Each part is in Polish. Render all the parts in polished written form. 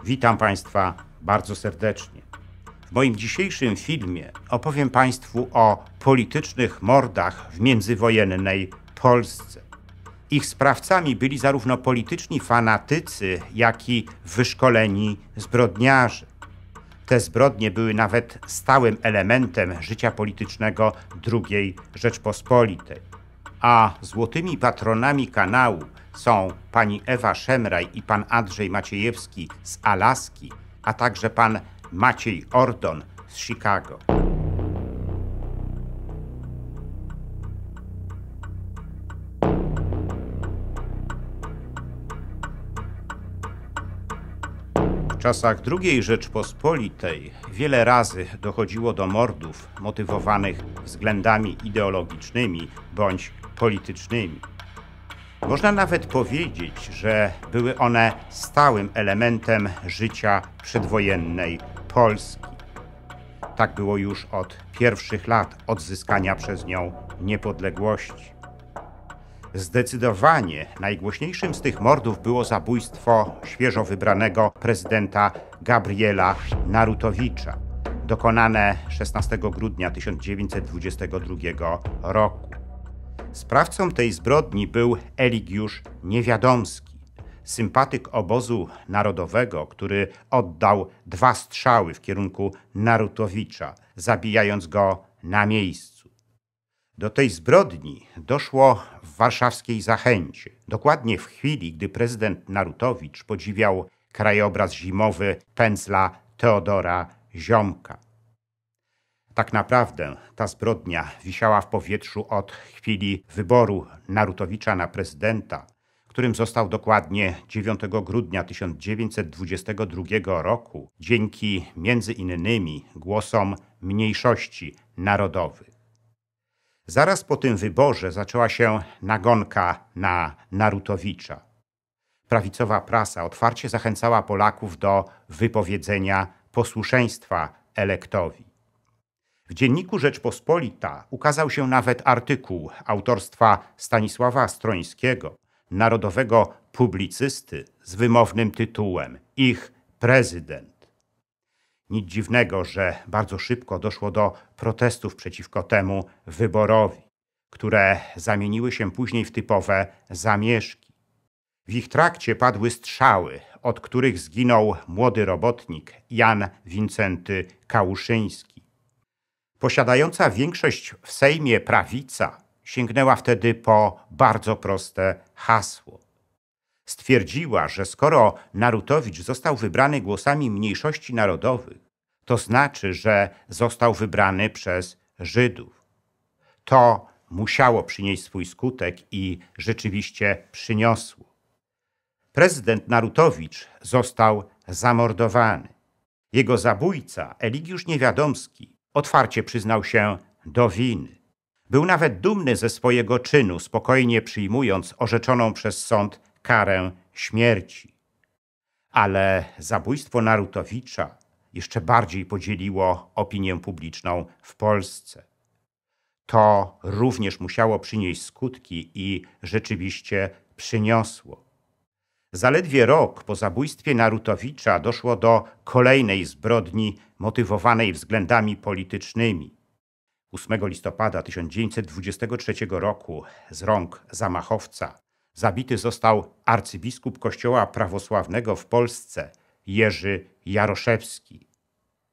Witam Państwa bardzo serdecznie. W moim dzisiejszym filmie opowiem Państwu o politycznych mordach w międzywojennej Polsce. Ich sprawcami byli zarówno polityczni fanatycy, jak i wyszkoleni zbrodniarze. Te zbrodnie były nawet stałym elementem życia politycznego II Rzeczpospolitej. A złotymi patronami kanału są pani Ewa Szemraj i pan Andrzej Maciejewski z Alaski, a także pan Maciej Ordon z Chicago. W czasach II Rzeczpospolitej wiele razy dochodziło do mordów motywowanych względami ideologicznymi bądź politycznymi. Można nawet powiedzieć, że były one stałym elementem życia przedwojennej Polski. Tak było już od pierwszych lat odzyskania przez nią niepodległości. Zdecydowanie najgłośniejszym z tych mordów było zabójstwo świeżo wybranego prezydenta Gabriela Narutowicza, dokonane 16 grudnia 1922 roku. Sprawcą tej zbrodni był Eligiusz Niewiadomski, sympatyk obozu narodowego, który oddał 2 strzały w kierunku Narutowicza, zabijając go na miejscu. Do tej zbrodni doszło w warszawskiej Zachęcie, dokładnie w chwili, gdy prezydent Narutowicz podziwiał krajobraz zimowy pędzla Teodora Ziomka. Tak naprawdę ta zbrodnia wisiała w powietrzu od chwili wyboru Narutowicza na prezydenta, którym został dokładnie 9 grudnia 1922 roku dzięki między innymi głosom mniejszości narodowych. Zaraz po tym wyborze zaczęła się nagonka na Narutowicza. Prawicowa prasa otwarcie zachęcała Polaków do wypowiedzenia posłuszeństwa elektowi. W dzienniku Rzeczpospolita ukazał się nawet artykuł autorstwa Stanisława Strońskiego, narodowego publicysty z wymownym tytułem „Ich prezydent”. Nic dziwnego, że bardzo szybko doszło do protestów przeciwko temu wyborowi, które zamieniły się później w typowe zamieszki. W ich trakcie padły strzały, od których zginął młody robotnik Jan Wincenty Kałuszyński. Posiadająca większość w Sejmie prawica sięgnęła wtedy po bardzo proste hasło. Stwierdziła, że skoro Narutowicz został wybrany głosami mniejszości narodowych, to znaczy, że został wybrany przez Żydów. To musiało przynieść swój skutek i rzeczywiście przyniosło. Prezydent Narutowicz został zamordowany. Jego zabójca, Eligiusz Niewiadomski, otwarcie przyznał się do winy. Był nawet dumny ze swojego czynu, spokojnie przyjmując orzeczoną przez sąd karę śmierci. Ale zabójstwo Narutowicza jeszcze bardziej podzieliło opinię publiczną w Polsce. To również musiało przynieść skutki i rzeczywiście przyniosło. Zaledwie rok po zabójstwie Narutowicza doszło do kolejnej zbrodni motywowanej względami politycznymi. 8 listopada 1923 roku z rąk zamachowca zabity został arcybiskup Kościoła prawosławnego w Polsce Jerzy Jaroszewski.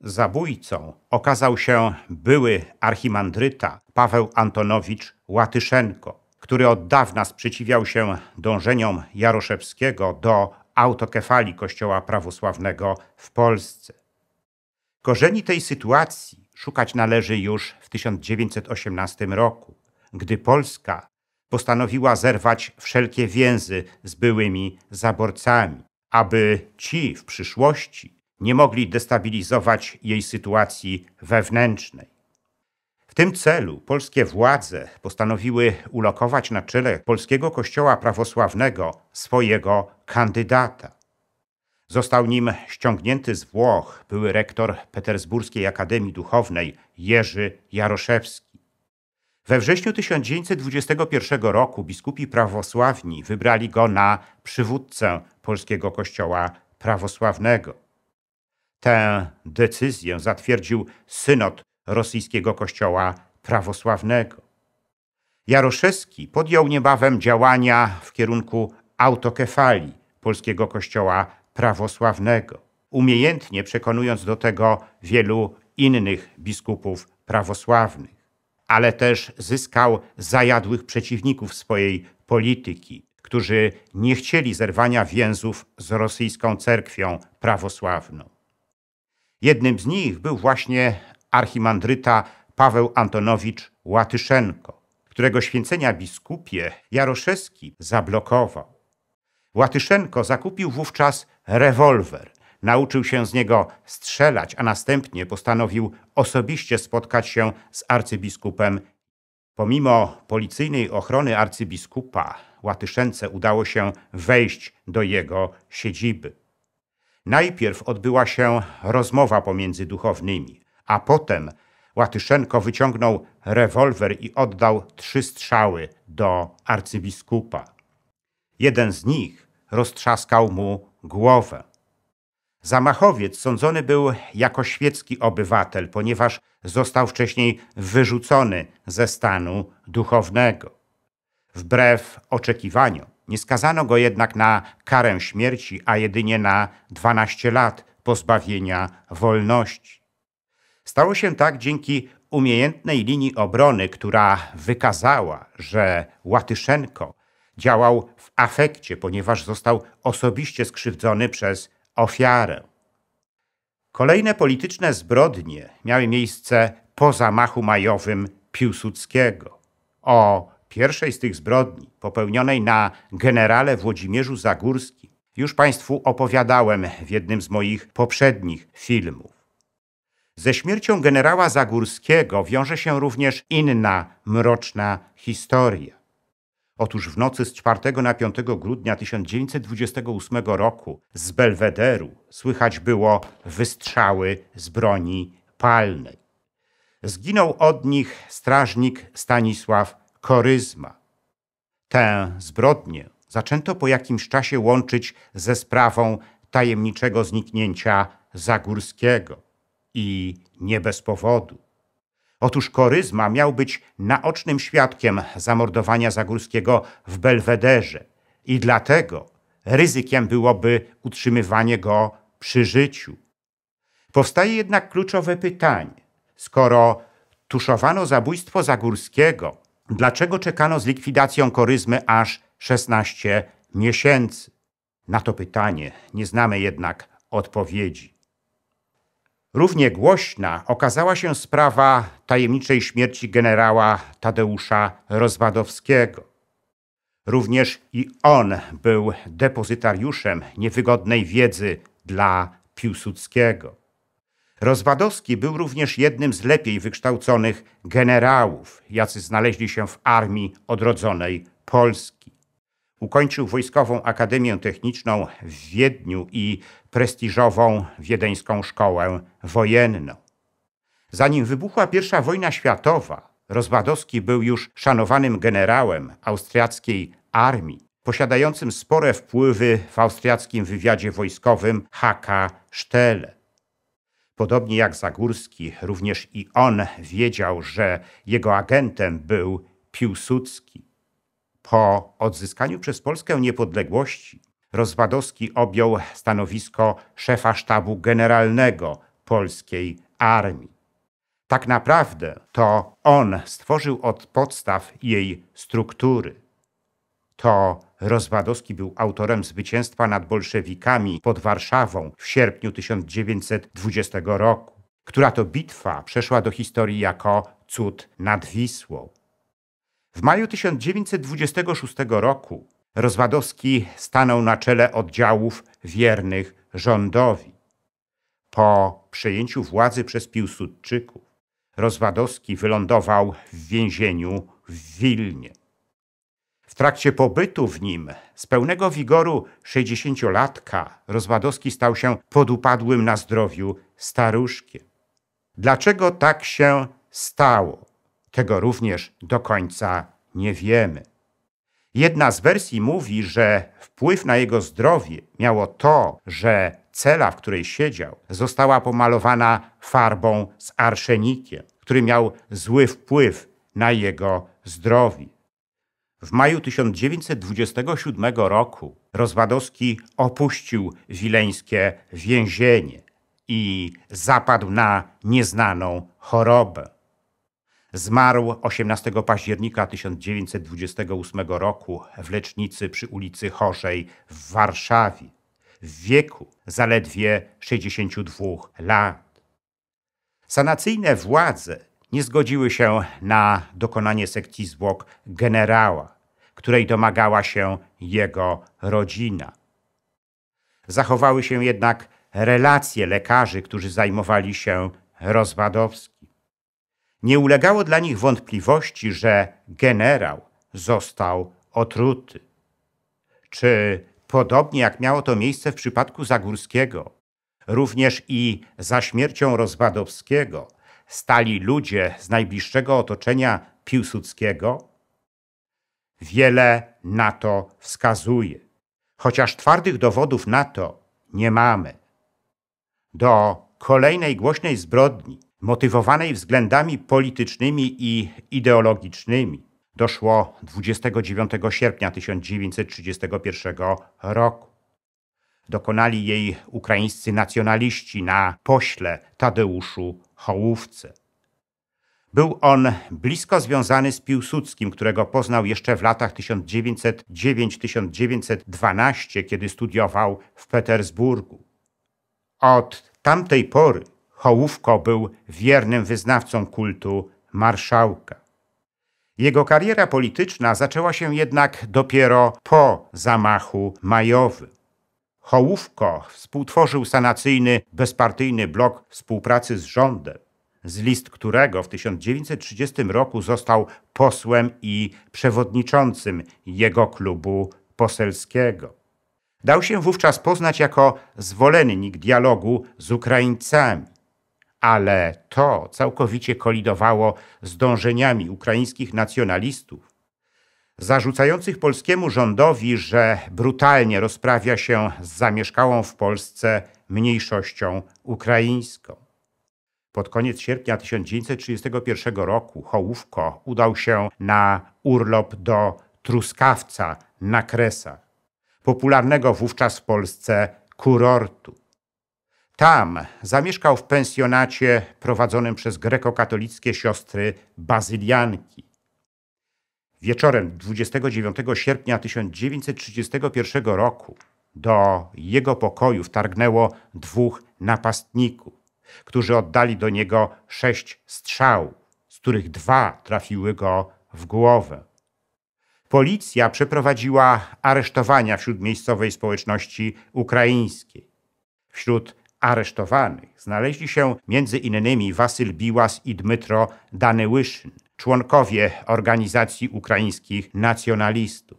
Zabójcą okazał się były archimandryta Paweł Antonowicz Łatyszenko, który od dawna sprzeciwiał się dążeniom Jaroszewskiego do autokefalii Kościoła prawosławnego w Polsce. Korzeni tej sytuacji szukać należy już w 1918 roku, gdy Polska postanowiła zerwać wszelkie więzy z byłymi zaborcami, aby ci w przyszłości nie mogli destabilizować jej sytuacji wewnętrznej. W tym celu polskie władze postanowiły ulokować na czele polskiego Kościoła prawosławnego swojego kandydata. Został nim ściągnięty z Włoch były rektor Petersburskiej Akademii Duchownej Jerzy Jaroszewski. We wrześniu 1921 roku biskupi prawosławni wybrali go na przywódcę polskiego Kościoła prawosławnego. Tę decyzję zatwierdził synod rosyjskiego kościoła prawosławnego. Jaroszewski podjął niebawem działania w kierunku autokefalii polskiego kościoła prawosławnego, umiejętnie przekonując do tego wielu innych biskupów prawosławnych, ale też zyskał zajadłych przeciwników swojej polityki, którzy nie chcieli zerwania więzów z rosyjską cerkwią prawosławną. Jednym z nich był właśnie archimandryta Paweł Antonowicz Łatyszenko, którego święcenia biskupie Jaroszewski zablokował. Łatyszenko zakupił wówczas rewolwer, nauczył się z niego strzelać, a następnie postanowił osobiście spotkać się z arcybiskupem. Pomimo policyjnej ochrony arcybiskupa, Łatyszence udało się wejść do jego siedziby. Najpierw odbyła się rozmowa pomiędzy duchownymi, a potem Łatyszenko wyciągnął rewolwer i oddał 3 strzały do arcybiskupa. Jeden z nich roztrzaskał mu głowę. Zamachowiec sądzony był jako świecki obywatel, ponieważ został wcześniej wyrzucony ze stanu duchownego. Wbrew oczekiwaniom nie skazano go jednak na karę śmierci, a jedynie na 12 lat pozbawienia wolności. Stało się tak dzięki umiejętnej linii obrony, która wykazała, że Łatyszenko działał w afekcie, ponieważ został osobiście skrzywdzony przez ofiarę. Kolejne polityczne zbrodnie miały miejsce po zamachu majowym Piłsudskiego. O pierwszej z tych zbrodni, popełnionej na generale Włodzimierzu Zagórskim, już Państwu opowiadałem w jednym z moich poprzednich filmów. Ze śmiercią generała Zagórskiego wiąże się również inna mroczna historia. Otóż w nocy z 4 na 5 grudnia 1928 roku z Belwederu słychać było wystrzały z broni palnej. Zginął od nich strażnik Stanisław Koryzma. Tę zbrodnię zaczęto po jakimś czasie łączyć ze sprawą tajemniczego zniknięcia Zagórskiego. I nie bez powodu. Otóż Koryzma miał być naocznym świadkiem zamordowania Zagórskiego w Belwederze i dlatego ryzykiem byłoby utrzymywanie go przy życiu. Powstaje jednak kluczowe pytanie. Skoro tuszowano zabójstwo Zagórskiego, dlaczego czekano z likwidacją Koryzmy aż 16 miesięcy? Na to pytanie nie znamy jednak odpowiedzi. Równie głośna okazała się sprawa tajemniczej śmierci generała Tadeusza Rozwadowskiego. Również i on był depozytariuszem niewygodnej wiedzy dla Piłsudskiego. Rozwadowski był również jednym z lepiej wykształconych generałów, jacy znaleźli się w Armii Odrodzonej Polski. Ukończył Wojskową Akademię Techniczną w Wiedniu i prestiżową Wiedeńską Szkołę Wojenną. Zanim wybuchła I wojna światowa, Rozwadowski był już szanowanym generałem austriackiej armii, posiadającym spore wpływy w austriackim wywiadzie wojskowym HK Stelle. Podobnie jak Zagórski, również i on wiedział, że jego agentem był Piłsudski. Po odzyskaniu przez Polskę niepodległości Rozwadowski objął stanowisko szefa sztabu generalnego polskiej armii. Tak naprawdę to on stworzył od podstaw jej struktury. To Rozwadowski był autorem zwycięstwa nad bolszewikami pod Warszawą w sierpniu 1920 roku, która to bitwa przeszła do historii jako cud nad Wisłą. W maju 1926 roku Rozwadowski stanął na czele oddziałów wiernych rządowi. Po przejęciu władzy przez Piłsudczyków Rozwadowski wylądował w więzieniu w Wilnie. W trakcie pobytu w nim z pełnego wigoru 60-latka Rozwadowski stał się podupadłym na zdrowiu staruszkiem. Dlaczego tak się stało? Tego również do końca nie wiemy. Jedna z wersji mówi, że wpływ na jego zdrowie miało to, że cela, w której siedział, została pomalowana farbą z arszenikiem, który miał zły wpływ na jego zdrowie. W maju 1927 roku Rozwadowski opuścił wileńskie więzienie i zapadł na nieznaną chorobę. Zmarł 18 października 1928 roku w lecznicy przy ulicy Chorzej w Warszawie w wieku zaledwie 62 lat. Sanacyjne władze nie zgodziły się na dokonanie sekcji zwłok generała, której domagała się jego rodzina. Zachowały się jednak relacje lekarzy, którzy zajmowali się Rozwadowskim. Nie ulegało dla nich wątpliwości, że generał został otruty. Czy podobnie jak miało to miejsce w przypadku Zagórskiego, również i za śmiercią Rozwadowskiego stali ludzie z najbliższego otoczenia Piłsudskiego? Wiele na to wskazuje, chociaż twardych dowodów na to nie mamy. Do kolejnej głośnej zbrodni, motywowanej względami politycznymi i ideologicznymi, doszło 29 sierpnia 1931 roku. Dokonali jej ukraińscy nacjonaliści na pośle Tadeuszu Hołówce. Był on blisko związany z Piłsudskim, którego poznał jeszcze w latach 1909-1912, kiedy studiował w Petersburgu. Od tamtej pory Hołówko był wiernym wyznawcą kultu marszałka. Jego kariera polityczna zaczęła się jednak dopiero po zamachu majowym. Hołówko współtworzył sanacyjny, bezpartyjny blok współpracy z rządem, z list którego w 1930 roku został posłem i przewodniczącym jego klubu poselskiego. Dał się wówczas poznać jako zwolennik dialogu z Ukraińcami, ale to całkowicie kolidowało z dążeniami ukraińskich nacjonalistów, zarzucających polskiemu rządowi, że brutalnie rozprawia się z zamieszkałą w Polsce mniejszością ukraińską. Pod koniec sierpnia 1931 roku Hołówko udał się na urlop do Truskawca na Kresach, popularnego wówczas w Polsce kurortu. Tam zamieszkał w pensjonacie prowadzonym przez grekokatolickie siostry bazylianki. Wieczorem 29 sierpnia 1931 roku do jego pokoju wtargnęło 2 napastników, którzy oddali do niego 6 strzałów, z których 2 trafiły go w głowę. Policja przeprowadziła aresztowania wśród miejscowej społeczności ukraińskiej. Wśród aresztowanych znaleźli się m.in. Wasyl Biłas i Dmytro Danyłyszyn, członkowie organizacji ukraińskich nacjonalistów.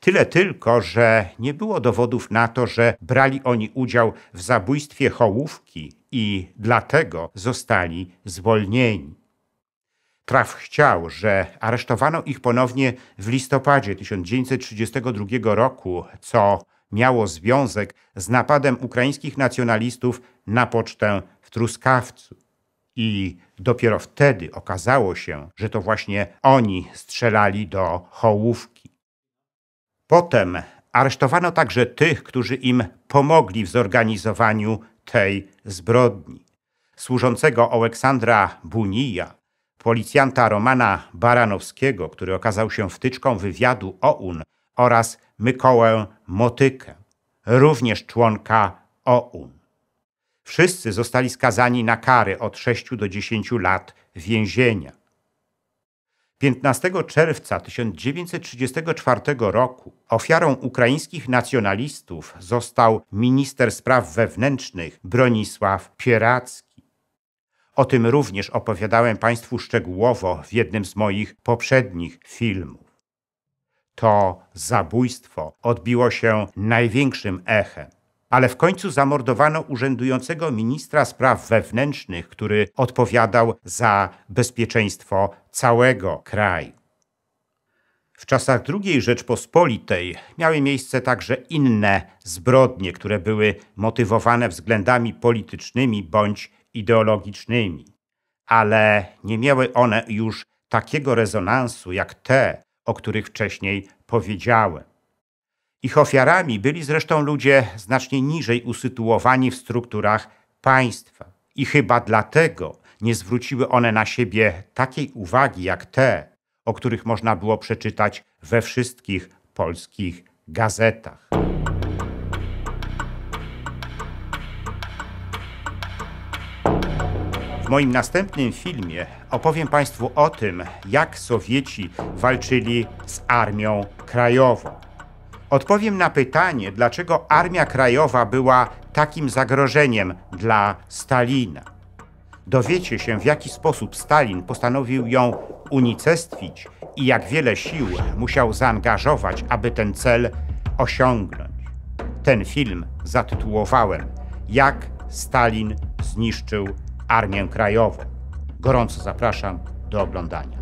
Tyle tylko, że nie było dowodów na to, że brali oni udział w zabójstwie Hołówki i dlatego zostali zwolnieni. Traf chciał, że aresztowano ich ponownie w listopadzie 1932 roku, co miało związek z napadem ukraińskich nacjonalistów na pocztę w Truskawcu. I dopiero wtedy okazało się, że to właśnie oni strzelali do Hołówki. Potem aresztowano także tych, którzy im pomogli w zorganizowaniu tej zbrodni. Służącego Aleksandra Bunija, policjanta Romana Baranowskiego, który okazał się wtyczką wywiadu OUN, oraz Mykołę Motykę, również członka OUN. Wszyscy zostali skazani na kary od 6 do 10 lat więzienia. 15 czerwca 1934 roku ofiarą ukraińskich nacjonalistów został minister spraw wewnętrznych Bronisław Pieracki. O tym również opowiadałem Państwu szczegółowo w jednym z moich poprzednich filmów. To zabójstwo odbiło się największym echem, ale w końcu zamordowano urzędującego ministra spraw wewnętrznych, który odpowiadał za bezpieczeństwo całego kraju. W czasach II Rzeczpospolitej miały miejsce także inne zbrodnie, które były motywowane względami politycznymi bądź ideologicznymi, ale nie miały one już takiego rezonansu jak te, o których wcześniej powiedziałem. Ich ofiarami byli zresztą ludzie znacznie niżej usytuowani w strukturach państwa i chyba dlatego nie zwróciły one na siebie takiej uwagi jak te, o których można było przeczytać we wszystkich polskich gazetach. W moim następnym filmie opowiem Państwu o tym, jak Sowieci walczyli z Armią Krajową. Odpowiem na pytanie, dlaczego Armia Krajowa była takim zagrożeniem dla Stalina. Dowiecie się, w jaki sposób Stalin postanowił ją unicestwić i jak wiele sił musiał zaangażować, aby ten cel osiągnąć. Ten film zatytułowałem „Jak Stalin zniszczył Armię Krajową”. Gorąco zapraszam do oglądania.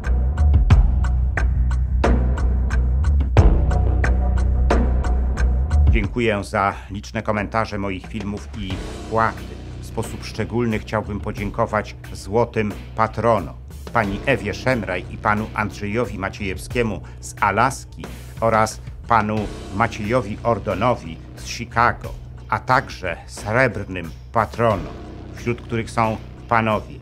Dziękuję za liczne komentarze moich filmów i wkłady. W sposób szczególny chciałbym podziękować złotym patronom, pani Ewie Szemraj i panu Andrzejowi Maciejewskiemu z Alaski oraz panu Maciejowi Ordonowi z Chicago, a także srebrnym patronom, wśród których są panowie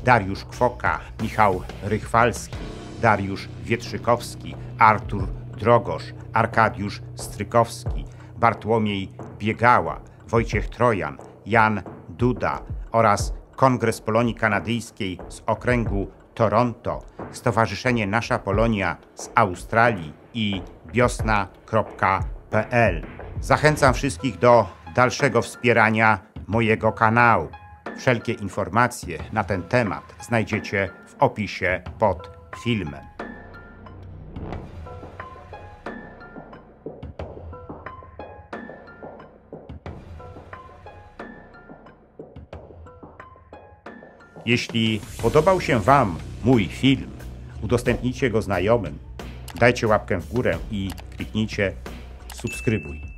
Dariusz Kwoka, Michał Rychwalski, Dariusz Wietrzykowski, Artur Drogosz, Arkadiusz Strykowski, Bartłomiej Biegała, Wojciech Trojan, Jan Duda oraz Kongres Polonii Kanadyjskiej z okręgu Toronto, Stowarzyszenie Nasza Polonia z Australii i wiosna.pl. Zachęcam wszystkich do dalszego wspierania mojego kanału. Wszelkie informacje na ten temat znajdziecie w opisie pod filmem. Jeśli podobał się Wam mój film, udostępnijcie go znajomym, dajcie łapkę w górę i kliknijcie subskrybuj.